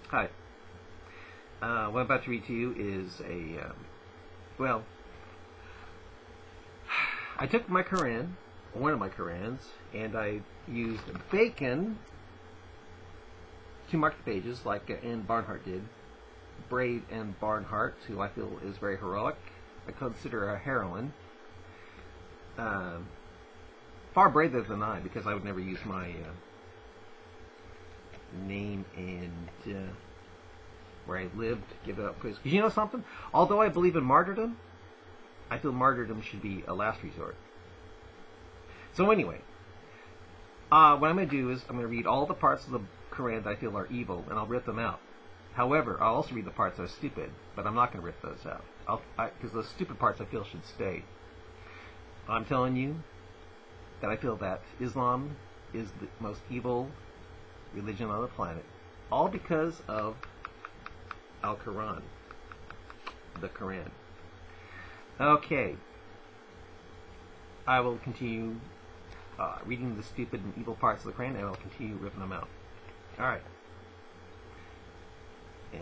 Hi. What I'm about to read to you is well, I took my Quran, one of my Qurans, and I used bacon to mark the pages like Anne Barnhart did. Brave Anne Barnhart, who I feel is very heroic. I consider her a heroine. Far braver than I, because I would never use my name and where I lived, give it up. Because you know something? Although I believe in martyrdom, I feel martyrdom should be a last resort. So anyway, what I'm going to do is I'm going to read all the parts of the Quran that I feel are evil, and I'll rip them out. However, I'll also read the parts that are stupid, but I'm not going to rip those out. Because those stupid parts I feel should stay. I'm telling you that I feel that Islam is the most evil religion on the planet. All because of Al-Quran. The Quran. Okay. I will continue reading the stupid and evil parts of the Quran, and I'll continue ripping them out. Alright. Yeah.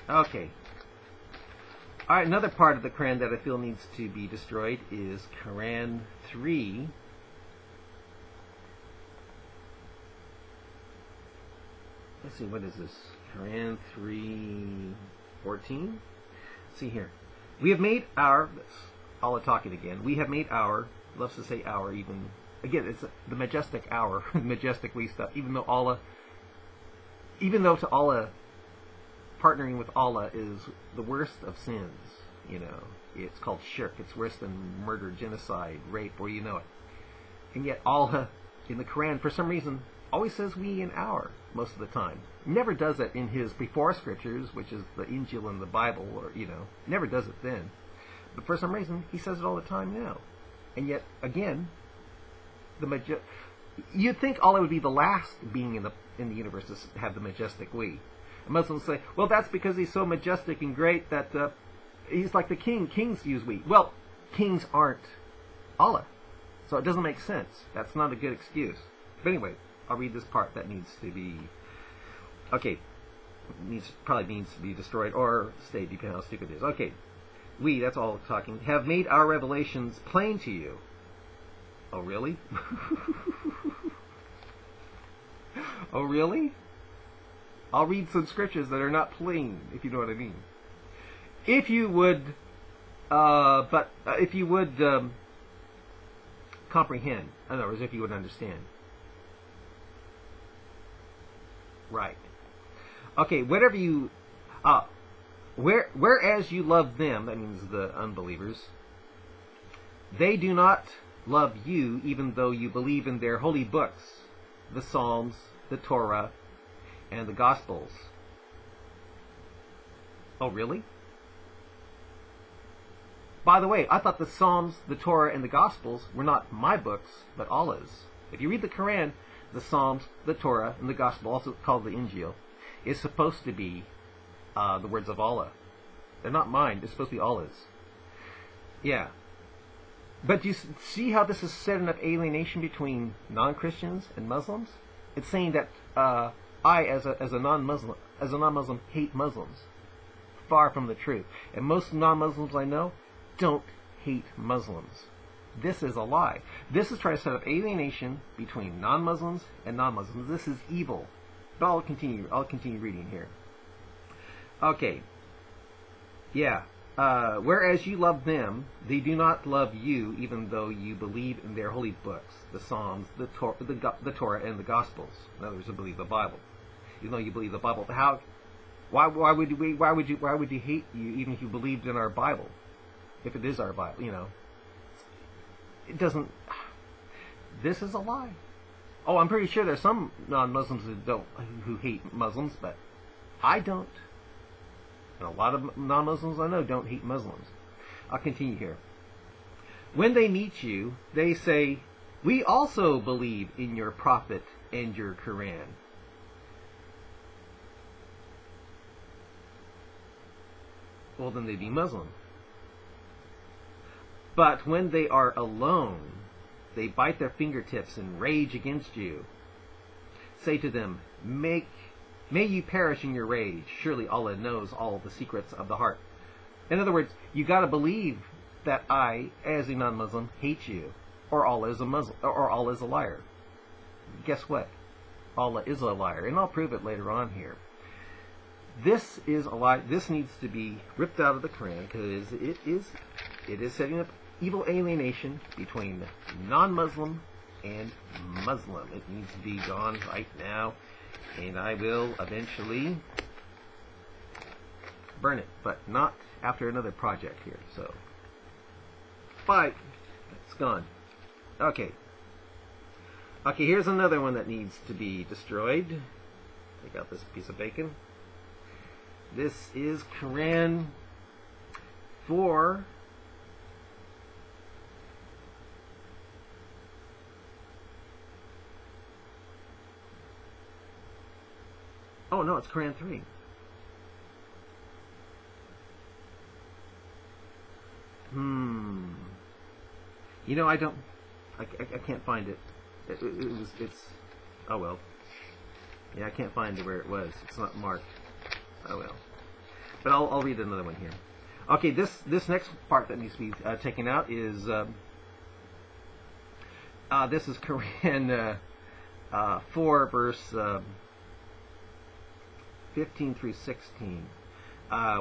Okay. Alright, another part of the Quran that I feel needs to be destroyed is Quran 3. Let's see, what is this? Quran 3:14? See here. We have made our, Allah talking again, we have made our, loves to say our even, again, it's the majestic our, majestically stuff, even though to Allah, partnering with Allah is the worst of sins, you know. It's called shirk. It's worse than murder, genocide, rape, or you know it. And yet Allah, in the Quran, for some reason, always says we and our most of the time. Never does it in his before scriptures, which is the Injil and the Bible, or, you know, never does it then. But for some reason, he says it all the time now. And yet, again, you'd think Allah would be the last being in the universe to have the majestic we. And Muslims say, well, that's because he's so majestic and great that he's like the king. Kings use we. Well, kings aren't Allah. So it doesn't make sense. That's not a good excuse. But anyway, I'll read this part that needs to be, probably needs to be destroyed or stay, depending on how stupid it is. Okay, we, that's all talking, have made our revelations plain to you. Oh, really? Oh, really? I'll read some scriptures that are not plain, if you know what I mean. If you would, comprehend. In other words, if you would understand. Right. Okay, whatever you, whereas you love them, that means the unbelievers, they do not love you even though you believe in their holy books, the Psalms, the Torah, and the Gospels. Oh, really? By the way, I thought the Psalms, the Torah, and the Gospels were not my books, but Allah's. If you read the Quran, the Psalms, the Torah, and the Gospel, also called the Injil, is supposed to be the words of Allah. They're not mine. They're supposed to be Allah's. Yeah. But do you see how this is setting up alienation between non-Christians and Muslims? It's saying that I, as a non-Muslim, hate Muslims. Far from the truth. And most non-Muslims I know don't hate Muslims. This is a lie. This is trying to set up alienation between non-Muslims and non-Muslims. This is evil. But I'll continue reading here. Okay. Yeah. Whereas you love them, they do not love you, even though you believe in their holy books, the Psalms, the Torah, and the Gospels. In other words, you believe the Bible. Even though you believe the Bible, why would you hate you even if you believed in our Bible? If it is our Bible, you know. It doesn't. This is a lie. Oh, I'm pretty sure there's some non-Muslims who hate Muslims, but I don't. And a lot of non-Muslims I know don't hate Muslims. I'll continue here. When they meet you, they say, we also believe in your prophet and your Quran. Well, then they'd be Muslim. But when they are alone, they bite their fingertips and rage against you. Say to them, make May you perish in your rage. Surely Allah knows all the secrets of the heart. In other words, you got to believe that I, as a non-Muslim, hate you, or Allah is a Muslim, or Allah is a liar. Guess what? Allah is a liar, and I'll prove it later on here. This is a lie. This needs to be ripped out of the Quran because it is setting up evil alienation between non-Muslim and Muslim. It needs to be gone right now, and I will eventually burn it, but not after another project here. So, bye. It's gone. Okay. Okay, here's another one that needs to be destroyed. Take out this piece of bacon. This is Quran 4. Oh no, it's Quran 3. You know, I can't find it. It's, oh well. Yeah, I can't find where it was. It's not marked. Oh well. But I'll read another one here. Okay, this next part that needs to be taken out is this is Quran 4 verse 15 through 16,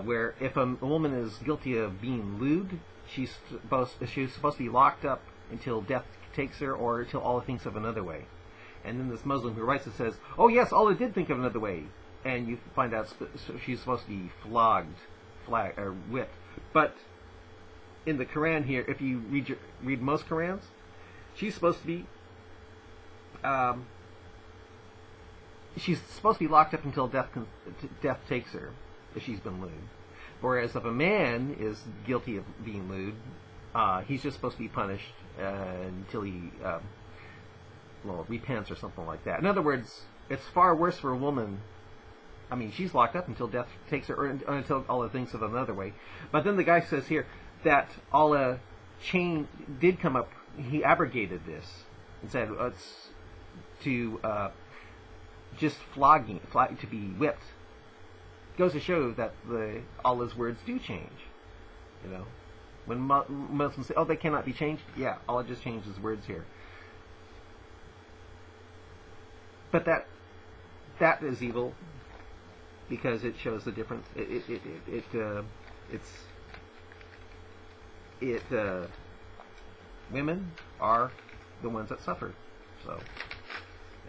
where if a woman is guilty of being lewd, she's supposed to be locked up until death takes her, or until Allah thinks of another way. And then this Muslim who writes it says, "Oh yes, Allah did think of another way," and you find out she's supposed to be whipped. But in the Quran here, if you read most Qurans, she's supposed to be locked up until death takes her, if she's been lewd. Whereas if a man is guilty of being lewd, he's just supposed to be punished until he repents or something like that. In other words, it's far worse for a woman. I mean, she's locked up until death takes her, or until Allah thinks of another way. But then the guy says here that Allah did come up. He abrogated this and said it's to just flogging, to be whipped. Goes to show that Allah's words do change. You know, when Muslims say, "Oh, they cannot be changed," yeah, Allah just changed His words here. But that is evil because it shows the difference. Women are the ones that suffer. So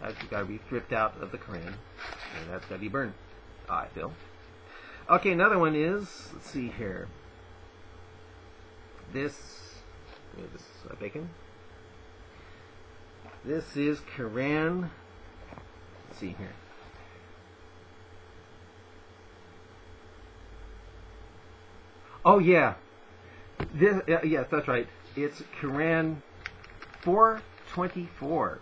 that's got to be ripped out of the Quran, and that's got to be burned. I feel. Okay, another one is, let's see here. This bacon. This is Quran. Let's see here. Oh yeah, yes, that's right. It's Quran 4:24,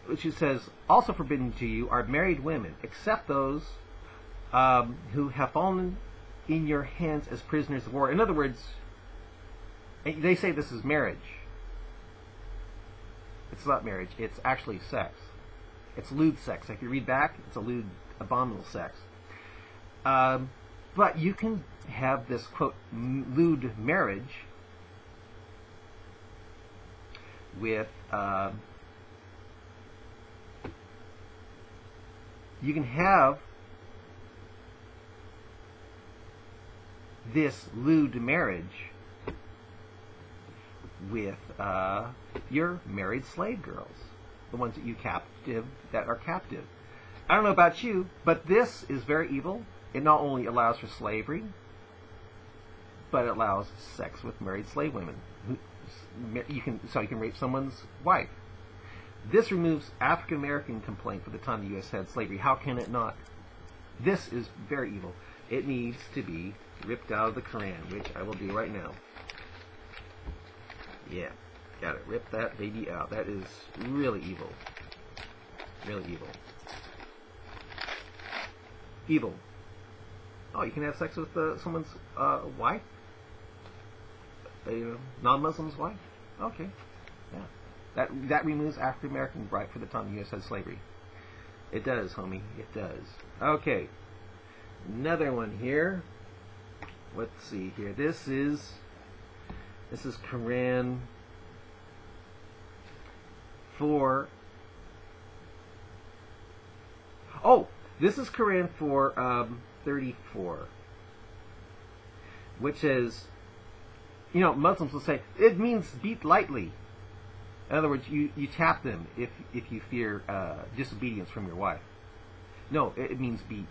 which it says, "Also forbidden to you are married women, except those who have fallen in your hands as prisoners of war." In other words, they say this is marriage. It's not marriage. It's actually sex. It's lewd sex. If you read back, it's a lewd, abominable sex. But you can have this, quote, lewd marriage with, you can have this lewd marriage with your married slave girls, the ones that are captive. I don't know about you, but this is very evil. It not only allows for slavery, but it allows sex with married slave women. You can rape someone's wife. This removes African American complaint for the time the U.S. had slavery. How can it not? This is very evil. It needs to be ripped out of the Quran, which I will do right now. Yeah, got it. Rip that baby out. That is really evil. Really evil. Evil. Oh, you can have sex with someone's wife? A non-Muslim's wife? Okay. Yeah. That removes African American right for the time the U.S. had slavery. It does, homie. It does. Okay. Another one here. Let's see here. This is Quran 4. Oh, this is Quran 4, 34, which is, Muslims will say it means beat lightly. In other words, you tap them if you fear disobedience from your wife. No, it means beat.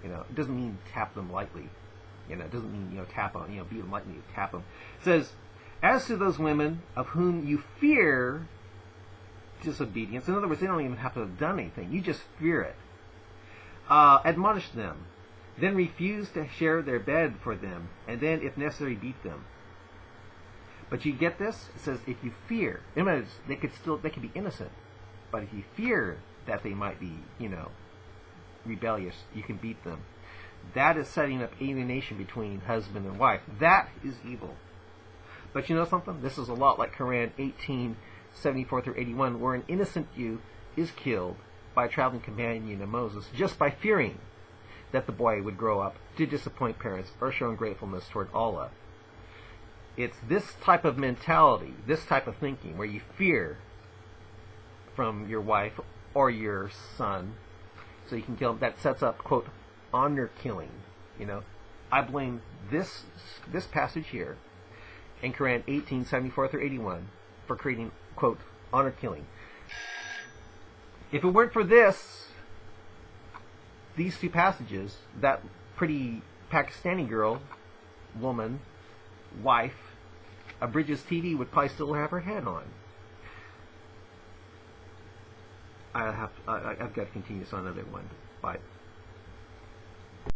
It doesn't mean tap them lightly. It doesn't mean tap on. Beat them lightly. Tap them. It says, as to those women of whom you fear disobedience. In other words, they don't even have to have done anything. You just fear it. Admonish them. Then refuse to share their bed for them, and then, if necessary, beat them. But you get this? It says if you fear. In other words, they could be innocent, but if you fear that they might be, rebellious, you can beat them. That is setting up alienation between husband and wife. That is evil. But you know something? This is a lot like Quran 18:74 through 81, where an innocent youth is killed by a traveling companion of Moses just by fearing that the boy would grow up to disappoint parents or show ungratefulness toward Allah. It's this type of mentality, this type of thinking, where you fear from your wife or your son, so you can kill them, that sets up, quote, honor killing. I blame this passage here in Quran 18:74 through 81 for creating, quote, honor killing. If it weren't for these two passages, that pretty Pakistani girl, woman, wife, Bridges TV would probably still have her head on. I've got to continue this on another one, but